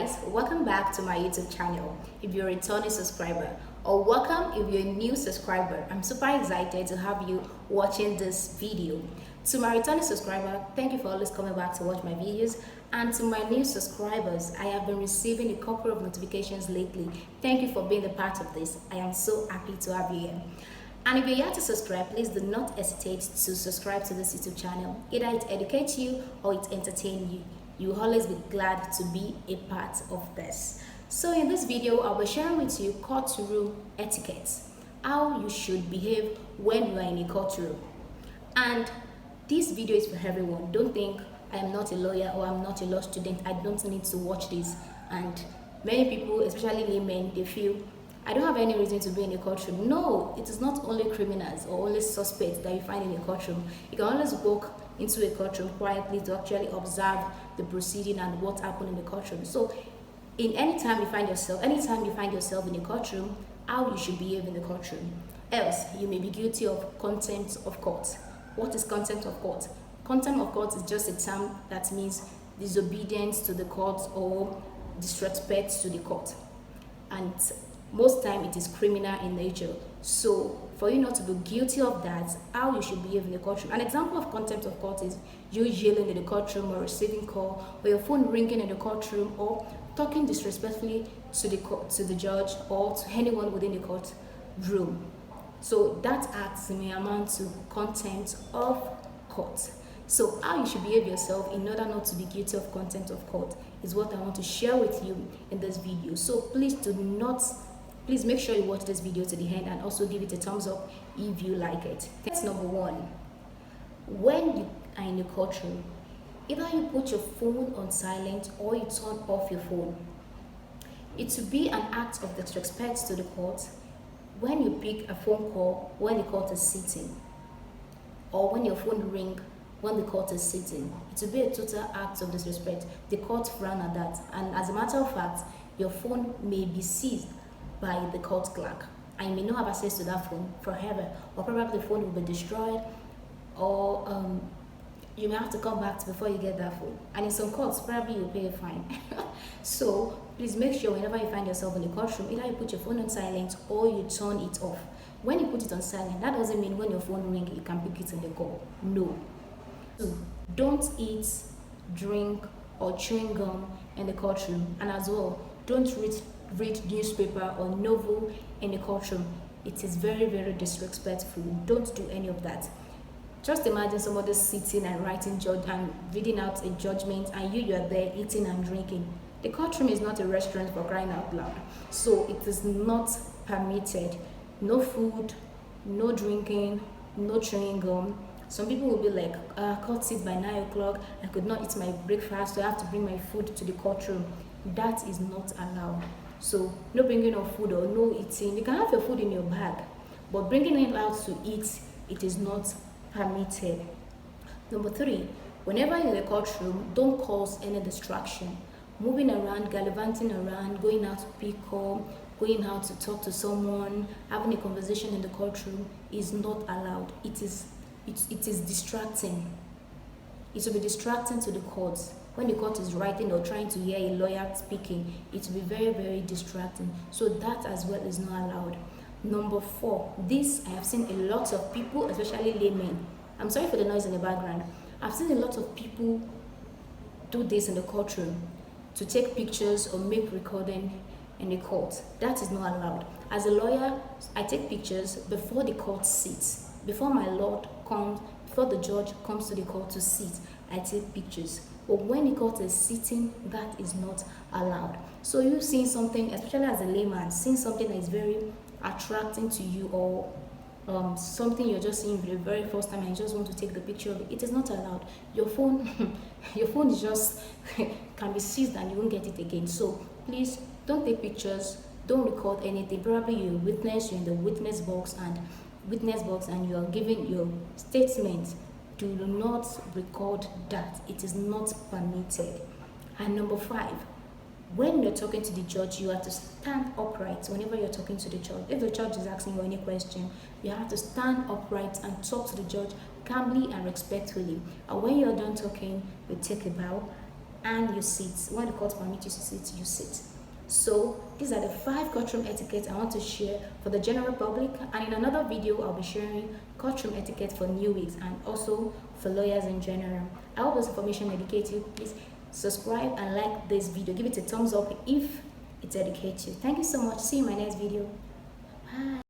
guys, welcome back to my YouTube channel. If you're a returning subscriber, or welcome if you're a new subscriber, I'm super excited to have you watching this video. To my returning subscriber, thank you for always coming back to watch my videos. And to my new subscribers, I have been receiving a couple of notifications lately. Thank you for being a part of this. I am so happy to have you here. And if you're yet to subscribe, please do not hesitate to subscribe to this YouTube channel. Either it educates you or it entertains you. You will always be glad to be a part of this. So in this video, I'll be sharing with you courtroom etiquette, how you should behave when you are in a courtroom. And this video is for everyone. Don't think I am not a lawyer or I'm not a law student. I don't need to watch this. And many people, especially laymen, they feel I don't have any reason to be in a courtroom. No, it is not only criminals or only suspects that you find in a courtroom. You can always walk into a courtroom quietly to actually observe the proceeding and what happened in the courtroom. So anytime you find yourself in a courtroom, how you should behave in the courtroom. Else, you may be guilty of contempt of court. What is contempt of court? Contempt of court is just a term that means disobedience to the court or disrespect to the court. And most time it is criminal in nature. So for you not to be guilty of that, how you should behave in the courtroom. An example of contempt of court is you yelling in the courtroom or receiving call, or your phone ringing in the courtroom, or talking disrespectfully to the judge or to anyone within the courtroom. So that act may amount to contempt of court. So how you should behave yourself in order not to be guilty of contempt of court is what I want to share with you in this video. So please make sure you watch this video to the end and also give it a thumbs up if you like it. That's number one. When you are in a courtroom, either you put your phone on silent or you turn off your phone. It will be an act of disrespect to the court when you pick a phone call when the court is sitting, or when your phone rings when the court is sitting. It will be a total act of disrespect. The court frown at that, and as a matter of fact, your phone may be seized by the court clerk and you may not have access to that phone forever, or probably the phone will be destroyed, or you may have to come back before you get that phone. And in some courts, probably you'll pay a fine. So please make sure whenever you find yourself in the courtroom, either you put your phone on silent or you turn it off. When you put it on silent, that doesn't mean when your phone rings, you can pick it in the call. No. So don't eat, drink, or chewing gum in the courtroom. And as well, don't read newspaper or novel in the courtroom. It is very, very disrespectful. Don't do any of that. Just imagine somebody sitting and writing and reading out a judgment, and you are there eating and drinking. The courtroom is not a restaurant, for crying out loud. So it is not permitted. No food, no drinking, no chewing gum. Some people will be like, court sits by 9 o'clock, I could not eat my breakfast, so I have to bring my food to the courtroom. That is not allowed. So no bringing of food or no eating. You can have your food in your bag, but bringing it out to eat, it is not permitted. Number three, whenever you're in the courtroom, don't cause any distraction. Moving around, gallivanting around, going out to pick up, going out to talk to someone, having a conversation in the courtroom is not allowed. It is distracting. It will be distracting to the court. When the court is writing or trying to hear a lawyer speaking, it will be very, very distracting. So that as well is not allowed. Number four, this I have seen a lot of people, especially laymen. I'm sorry for the noise in the background. I've seen a lot of people do this in the courtroom, to take pictures or make recording in the court. That is not allowed. As a lawyer, I take pictures before the court sits. Before my lord comes, before the judge comes to the court to sit, I take pictures. But when the court is sitting, that is not allowed. So you seeing something, especially as a layman, seeing something that is very attracting to you, or something you're just seeing for the very first time and you just want to take the picture of it, it is not allowed. Your phone your phone is just can be seized and you won't get it again. So please don't take pictures, don't record anything. Probably you're in the witness box and you are giving your statement. Do not record that. It is not permitted. And number five, when you're talking to the judge, you have to stand upright whenever you're talking to the judge. If the judge is asking you any question, you have to stand upright and talk to the judge calmly and respectfully. And when you're done talking, you take a bow and you sit. When the court permits you to sit, you sit. So these are the 5 courtroom etiquettes I want to share for the general public, and in another video I'll be sharing courtroom etiquette for newbies and also for lawyers in general. I hope this information educates you. Please subscribe and like this video. Give it a thumbs up if it educates you. Thank you so much. See you in my next video. Bye.